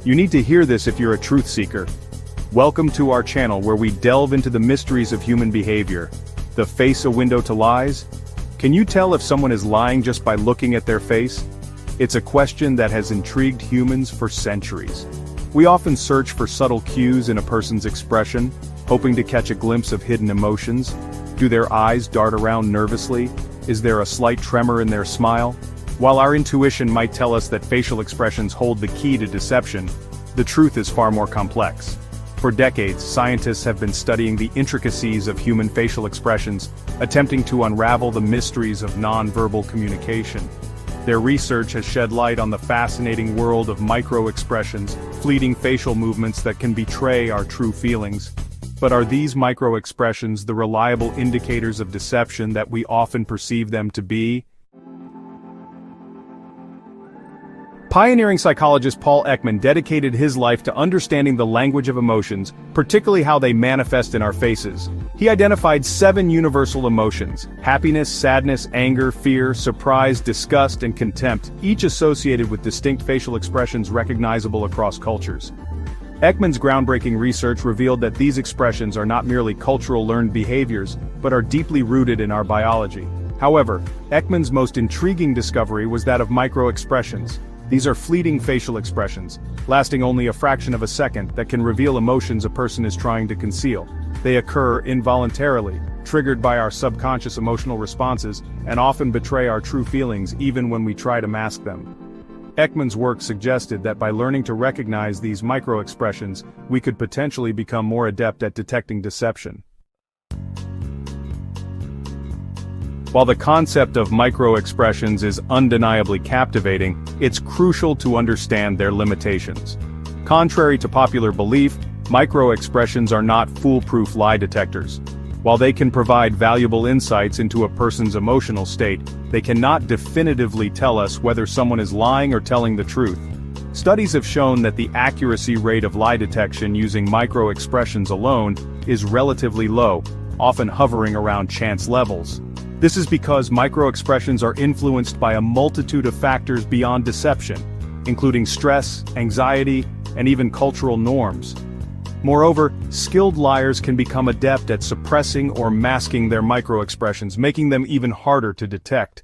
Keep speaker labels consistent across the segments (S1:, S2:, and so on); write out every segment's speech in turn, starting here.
S1: You need to hear this if you're a truth seeker. Welcome to our channel where we delve into the mysteries of human behavior. The face a window to lies? Can you tell if someone is lying just by looking at their face? It's a question that has intrigued humans for centuries. We often search for subtle cues in a person's expression, hoping to catch a glimpse of hidden emotions. Do their eyes dart around nervously? Is there a slight tremor in their smile? While our intuition might tell us that facial expressions hold the key to deception, the truth is far more complex. For decades, scientists have been studying the intricacies of human facial expressions, attempting to unravel the mysteries of non-verbal communication. Their research has shed light on the fascinating world of microexpressions, fleeting facial movements that can betray our true feelings. But are these microexpressions the reliable indicators of deception that we often perceive them to be? Pioneering psychologist Paul Ekman dedicated his life to understanding the language of emotions, particularly how they manifest in our faces. He identified 7 universal emotions: happiness, sadness, anger, fear, surprise, disgust, and contempt, each associated with distinct facial expressions recognizable across cultures. Ekman's groundbreaking research revealed that these expressions are not merely cultural learned behaviors, but are deeply rooted in our biology. However, Ekman's most intriguing discovery was that of microexpressions. These are fleeting facial expressions, lasting only a fraction of a second, that can reveal emotions a person is trying to conceal. They occur involuntarily, triggered by our subconscious emotional responses, and often betray our true feelings even when we try to mask them. Ekman's work suggested that by learning to recognize these microexpressions, we could potentially become more adept at detecting deception. While the concept of microexpressions is undeniably captivating, it's crucial to understand their limitations. Contrary to popular belief, microexpressions are not foolproof lie detectors. While they can provide valuable insights into a person's emotional state, they cannot definitively tell us whether someone is lying or telling the truth. Studies have shown that the accuracy rate of lie detection using microexpressions alone is relatively low, often hovering around chance levels. This is because microexpressions are influenced by a multitude of factors beyond deception, including stress, anxiety, and even cultural norms. Moreover, skilled liars can become adept at suppressing or masking their microexpressions, making them even harder to detect.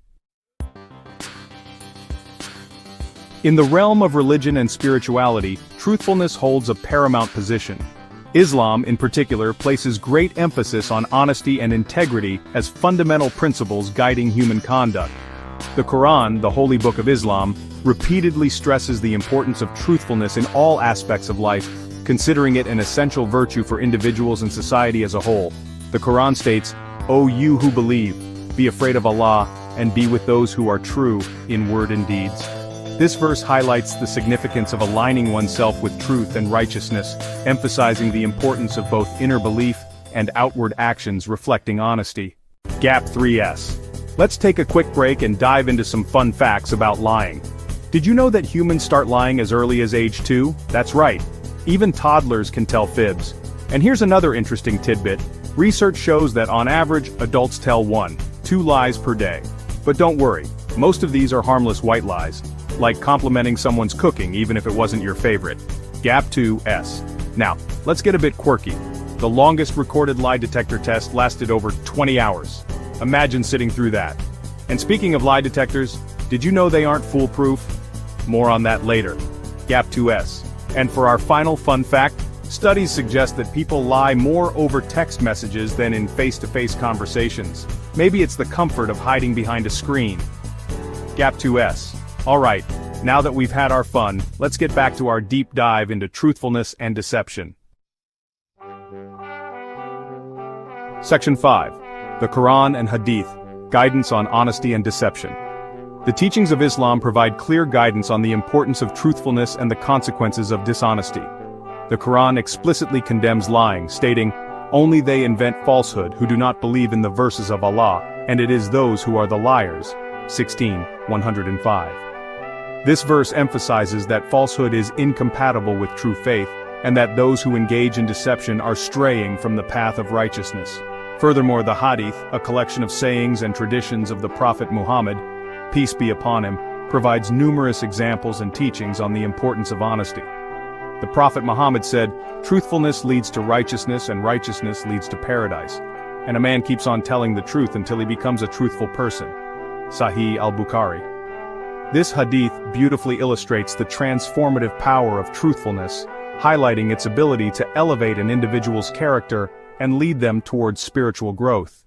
S1: In the realm of religion and spirituality, truthfulness holds a paramount position. Islam, in particular, places great emphasis on honesty and integrity as fundamental principles guiding human conduct. The Qur'an, the holy book of Islam, repeatedly stresses the importance of truthfulness in all aspects of life, considering it an essential virtue for individuals and society as a whole. The Qur'an states, "O you who believe, be afraid of Allah, and be with those who are true in word and deeds." This verse highlights the significance of aligning oneself with truth and righteousness, emphasizing the importance of both inner belief and outward actions reflecting honesty. Gap 3S. Let's take a quick break and dive into some fun facts about lying. Did you know that humans start lying as early as age 2? That's right. Even toddlers can tell fibs. And here's another interesting tidbit. Research shows that on average, adults tell 1-2 lies per day. But don't worry, most of these are harmless white lies, like complimenting someone's cooking even if it wasn't your favorite. Gap 2S. Now, let's get a bit quirky. The longest recorded lie detector test lasted over 20 hours. Imagine sitting through that. And speaking of lie detectors, did you know they aren't foolproof? More on that later. Gap 2S. And for our final fun fact, studies suggest that people lie more over text messages than in face-to-face conversations. Maybe it's the comfort of hiding behind a screen. Gap 2S. Alright, now that we've had our fun, let's get back to our deep dive into truthfulness and deception. Section 5. The Quran and Hadith, Guidance on Honesty and Deception. The teachings of Islam provide clear guidance on the importance of truthfulness and the consequences of dishonesty. The Quran explicitly condemns lying, stating, "Only they invent falsehood who do not believe in the verses of Allah, and it is those who are the liars." 16:105. This verse emphasizes that falsehood is incompatible with true faith, and that those who engage in deception are straying from the path of righteousness. Furthermore, the Hadith, a collection of sayings and traditions of the Prophet Muhammad, peace be upon him, provides numerous examples and teachings on the importance of honesty. The Prophet Muhammad said, "Truthfulness leads to righteousness and righteousness leads to paradise." And a man keeps on telling the truth until he becomes a truthful person. Sahih al-Bukhari. This hadith beautifully illustrates the transformative power of truthfulness, highlighting its ability to elevate an individual's character and lead them towards spiritual growth.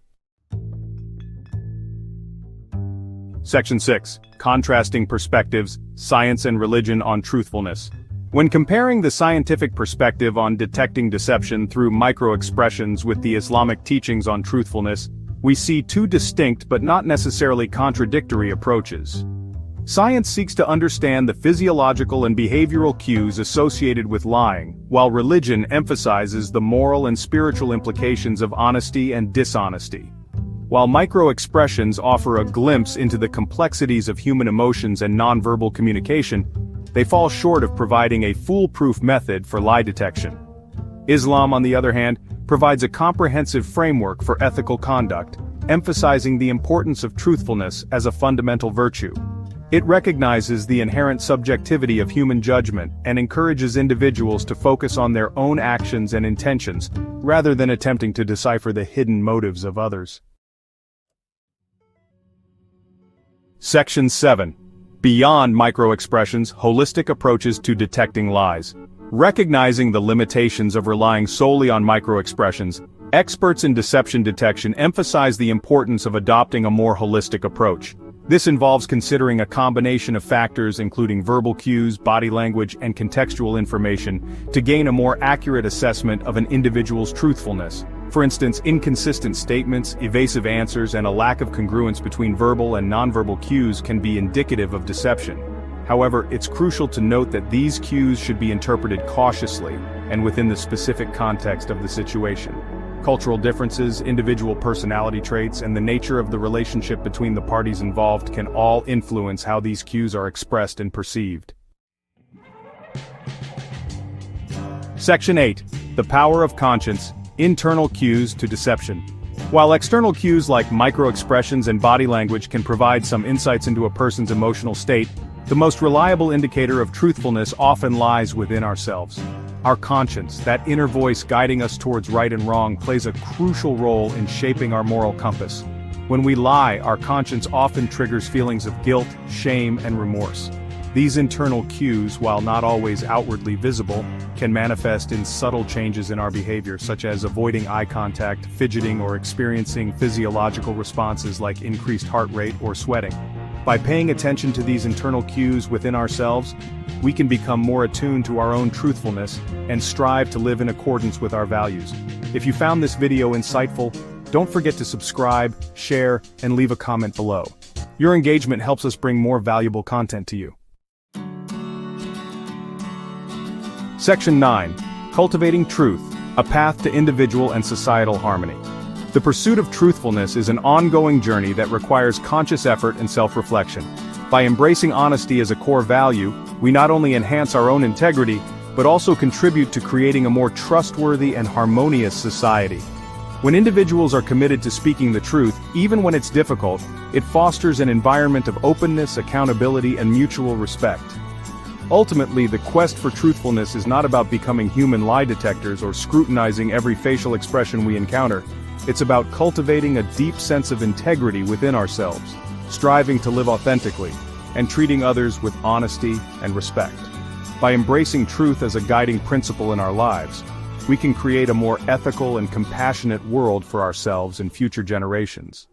S1: Section 6. Contrasting Perspectives, Science and Religion on Truthfulness. When comparing the scientific perspective on detecting deception through microexpressions with the Islamic teachings on truthfulness, we see two distinct but not necessarily contradictory approaches. Science seeks to understand the physiological and behavioral cues associated with lying, while religion emphasizes the moral and spiritual implications of honesty and dishonesty. While microexpressions offer a glimpse into the complexities of human emotions and nonverbal communication, they fall short of providing a foolproof method for lie detection. Islam, on the other hand, provides a comprehensive framework for ethical conduct, emphasizing the importance of truthfulness as a fundamental virtue. It recognizes the inherent subjectivity of human judgment and encourages individuals to focus on their own actions and intentions, rather than attempting to decipher the hidden motives of others. Section 7. Beyond microexpressions, holistic approaches to detecting lies. Recognizing the limitations of relying solely on microexpressions, experts in deception detection emphasize the importance of adopting a more holistic approach. This involves considering a combination of factors including verbal cues, body language, and contextual information to gain a more accurate assessment of an individual's truthfulness. For instance, inconsistent statements, evasive answers, and a lack of congruence between verbal and nonverbal cues can be indicative of deception. However, it's crucial to note that these cues should be interpreted cautiously and within the specific context of the situation. Cultural differences, individual personality traits, and the nature of the relationship between the parties involved can all influence how these cues are expressed and perceived. Section 8. The Power of Conscience, Internal Cues to Deception. While external cues like microexpressions and body language can provide some insights into a person's emotional state, the most reliable indicator of truthfulness often lies within ourselves. Our conscience, that inner voice guiding us towards right and wrong, plays a crucial role in shaping our moral compass. When we lie, our conscience often triggers feelings of guilt, shame, and remorse. These internal cues, while not always outwardly visible, can manifest in subtle changes in our behavior, such as avoiding eye contact, fidgeting, or experiencing physiological responses like increased heart rate or sweating. By paying attention to these internal cues within ourselves, we can become more attuned to our own truthfulness and strive to live in accordance with our values. If you found this video insightful, don't forget to subscribe, share, and leave a comment below. Your engagement helps us bring more valuable content to you. Section 9. Cultivating Truth, a Path to Individual and Societal Harmony. The pursuit of truthfulness is an ongoing journey that requires conscious effort and self-reflection. By embracing honesty as a core value, we not only enhance our own integrity, but also contribute to creating a more trustworthy and harmonious society. When individuals are committed to speaking the truth, even when it's difficult, it fosters an environment of openness, accountability, and mutual respect. Ultimately, the quest for truthfulness is not about becoming human lie detectors or scrutinizing every facial expression we encounter. It's about cultivating a deep sense of integrity within ourselves, striving to live authentically, and treating others with honesty and respect. By embracing truth as a guiding principle in our lives, we can create a more ethical and compassionate world for ourselves and future generations.